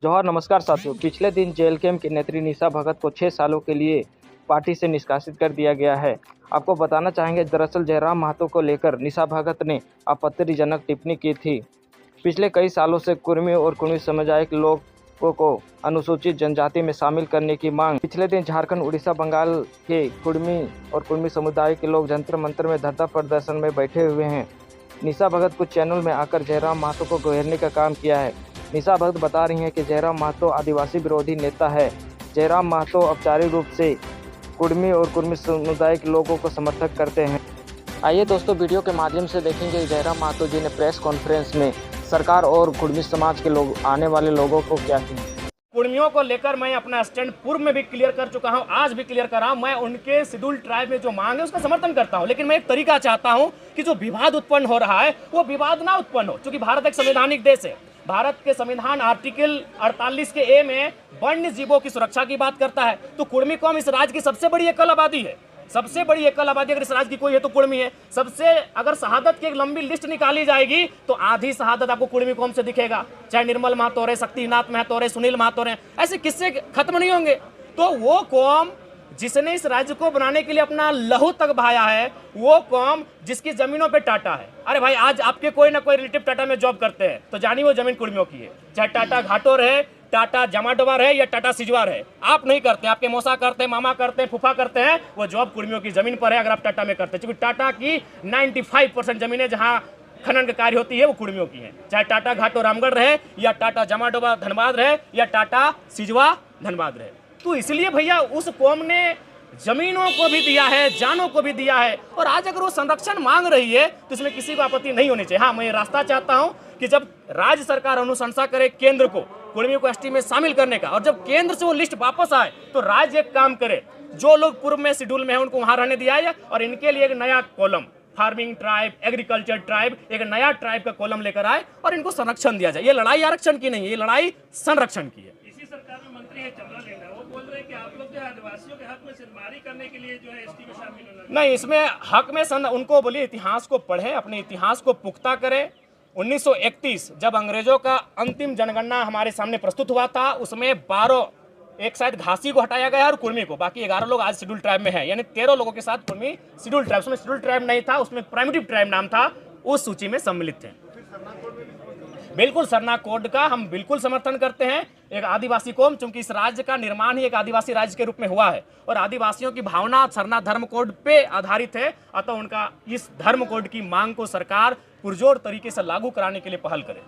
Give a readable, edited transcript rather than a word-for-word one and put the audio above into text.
जौहर नमस्कार साथियों। पिछले दिन जेल कैंप की नेत्री निशा भगत को 6 सालों के लिए पार्टी से निष्कासित कर दिया गया है। आपको बताना चाहेंगे, दरअसल जयराम महतो को लेकर निशा भगत ने आपत्तिजनक टिप्पणी की थी। पिछले कई सालों से कुर्मी और कुर्मी समुदाय के लोगों को अनुसूचित जनजाति में शामिल करने की मांग। पिछले दिन झारखंड, उड़ीसा, बंगाल के कुर्मी और कुर्मी समुदाय के लोग जंतर मंतर में धरना प्रदर्शन में बैठे हुए हैं। निशा भगत कुछ चैनल में आकर जयराम महतो को घेरने का काम किया है। निशा भगत बता रही हैं कि जयराम महतो आदिवासी विरोधी नेता है। जयराम महतो औपचारिक रूप से कुर्मी और कुर्मी समुदाय के लोगों को समर्थन करते हैं। आइए दोस्तों, वीडियो के माध्यम से देखेंगे जयराम महतो जी ने प्रेस कॉन्फ्रेंस में सरकार और कुर्मी समाज के लोग आने वाले लोगों को क्या किया। कुर्मियों को लेकर मैं अपना स्टैंड पूर्व में भी क्लियर कर चुका हूं, आज भी क्लियर कर रहा हूं। मैं उनके शेड्यूल ट्राइब में जो मांग है उसका समर्थन करता हूं, लेकिन मैं एक तरीका चाहता हूं कि जो विवाद उत्पन्न हो रहा है वो विवाद ना उत्पन्न हो। क्योंकि भारत एक संवैधानिक देश है। भारत के संविधान आर्टिकल 48 के ए में वन्य जीवों की सुरक्षा की बात करता है। तो कुर्मी कौम इस राज्य की सबसे बड़ी एकल आबादी है। सबसे बड़ी एकल आबादी अगर इस राज्य की कोई है तो कुर्मी है। सबसे अगर शहादत की एक लंबी लिस्ट निकाली जाएगी तो आधी शहादत आपको कुर्मी कौम से दिखेगा। चाहे निर्मल महतो रहे, शक्तिनाथ महतो रहे, सुनील महतो रहे, ऐसे किस्से खत्म नहीं होंगे। तो वो कौम जिसने इस राज्य को बनाने के लिए अपना लहू तक बहाया है, वो कौम जिसकी जमीनों पे टाटा है। अरे भाई, आज आपके कोई ना कोई रिलेटिव टाटा में जॉब करते हैं तो जानिए वो जमीन कुर्मियों की है। चाहे टाटा घाटो रहे, टाटा जमाडोवा रहे या टाटा सिजवा रहे, आप नहीं करते, आपके मौसा करते हैं, मामा करते हैं, फूफा करते हैं, वो जॉब कुर्मियों की जमीन पर है। अगर आप टाटा में करते हैं, क्योंकि टाटा की 95% जमीनें जहां खनन का कार्य होती है वो कुर्मियों की है। चाहे टाटा घाटो रामगढ़ रहे या टाटा जमाडोवा धनबाद रहे या टाटा सिजवा धनबाद रहे। तो इसलिए भैया उस कौम ने जमीनों को भी दिया है, जानों को भी दिया है, और आज अगर वो संरक्षण मांग रही है तो इसमें किसी को आपत्ति नहीं होनी चाहिए। हाँ, मैं रास्ता चाहता हूं कि जब राज्य सरकार अनुशंसा करे केंद्र को कुर्मियों को एसटी में शामिल करने का, और जब केंद्र से वो लिस्ट वापस आए तो राज्य एक काम करे, जो लोग पूर्व में शेड्यूल में है उनको वहां रहने दिया जाए, और इनके लिए एक नया column farming tribe, agriculture tribe, एक नया ट्राइब का कॉलम लेकर आए और इनको संरक्षण दिया जाए। ये लड़ाई आरक्षण की नहीं है, ये लड़ाई संरक्षण की है। इसी सरकार में मंत्री है चंद्रा लेना, वो बोल रहे हैं कि आप लोग जो है आदिवासियों के हक में सिरमारी करने के लिए जो है एसटी में शामिल होना नहीं। इसमें हक में उनको बोलिए इतिहास को पढ़े, अपने इतिहास को पुख्ता करें। 1931 जब अंग्रेजों का अंतिम जनगणना हमारे सामने प्रस्तुत हुआ था, उसमें 12, एक शायद घासी को हटाया गया और कुर्मी को, बाकी 11 लोग आज शेड्यूल ट्राइब में है, यानी 13 लोगों के साथ कुर्मी शेड्यूल ट्राइब। उसमें शेड्यूल ट्राइब नहीं था, उसमें प्राइमेटिव ट्राइब नाम था, उस सूची में सम्मिलित थे। बिल्कुल, सरना कोड का हम बिल्कुल समर्थन करते हैं। एक आदिवासी कौम, चूंकि इस राज्य का निर्माण ही एक आदिवासी राज्य के रूप में हुआ है और आदिवासियों की भावना सरना धर्म कोड पे आधारित है, अतः उनका इस धर्म कोड की मांग को सरकार पुरजोर तरीके से लागू कराने के लिए पहल करे।